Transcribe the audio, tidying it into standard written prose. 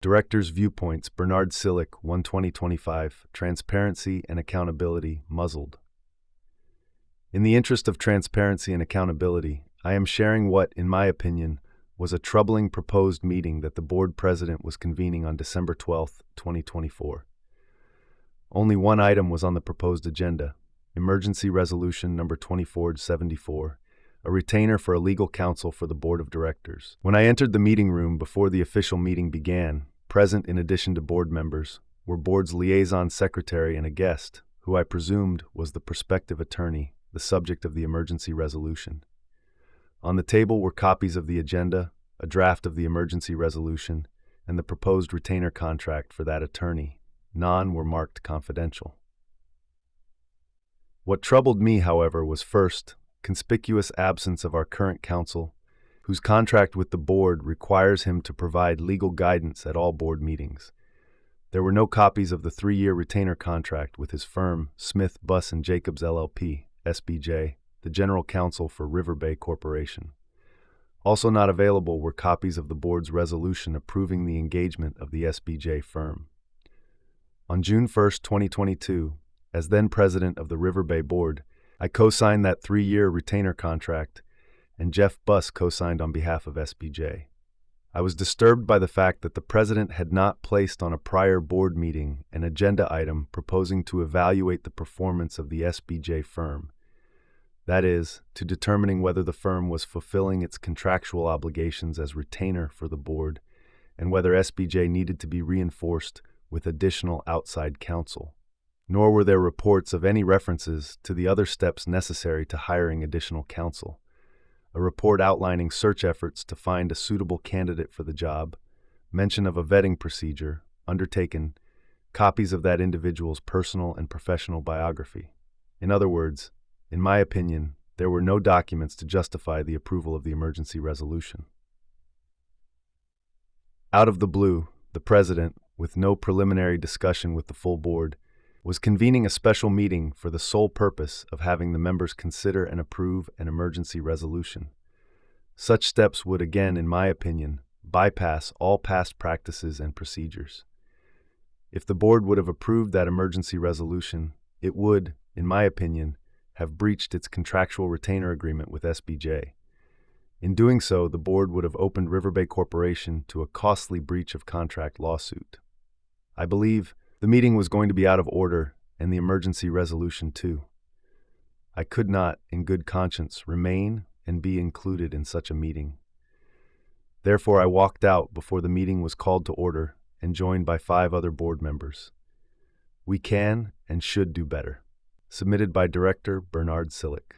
Director's Viewpoints, Bernard Cylich, 1/2025, Transparency and Accountability, Muzzled. In the interest of transparency and accountability, I am sharing what, in my opinion, was a troubling proposed meeting that the board president was convening on December 12, 2024. Only one item was on the proposed agenda, Emergency Resolution number 2474, a retainer for a legal counsel for the board of directors. When I entered the meeting room before the official meeting began, present in addition to board members were board's liaison secretary and a guest, who I presumed was the prospective attorney, the subject of the emergency resolution. On the table were copies of the agenda, a draft of the emergency resolution, and the proposed retainer contract for that attorney. None were marked confidential. What troubled me, however, was first, conspicuous absence of our current counsel, whose contract with the board requires him to provide legal guidance at all board meetings. There were no copies of the 3-year retainer contract with his firm, Smith, Buss & Jacobs LLP, SBJ, the general counsel for Riverbay Corporation. Also not available were copies of the board's resolution approving the engagement of the SBJ firm. On June 1, 2022, as then president of the Riverbay board, I co-signed that 3-year retainer contract, and Jeff Buss co-signed on behalf of SBJ. I was disturbed by the fact that the president had not placed on a prior board meeting an agenda item proposing to evaluate the performance of the SBJ firm. That is, to determining whether the firm was fulfilling its contractual obligations as retainer for the board, and whether SBJ needed to be reinforced with additional outside counsel. Nor were there reports of any references to the other steps necessary to hiring additional counsel. A report outlining search efforts to find a suitable candidate for the job, mention of a vetting procedure undertaken, copies of that individual's personal and professional biography. In other words, in my opinion, there were no documents to justify the approval of the emergency resolution. Out of the blue, the president, with no preliminary discussion with the full board, was convening a special meeting for the sole purpose of having the members consider and approve an emergency resolution. Such steps would again, in my opinion, bypass all past practices and procedures. If the board would have approved that emergency resolution, it would, in my opinion, have breached its contractual retainer agreement with SBJ. In doing so, the board would have opened Riverbay Corporation to a costly breach of contract lawsuit. I believe the meeting was going to be out of order, and the emergency resolution too. I could not, in good conscience, remain and be included in such a meeting. Therefore, I walked out before the meeting was called to order and joined by 5 other board members. We can and should do better. Submitted by Director Bernard Cylich.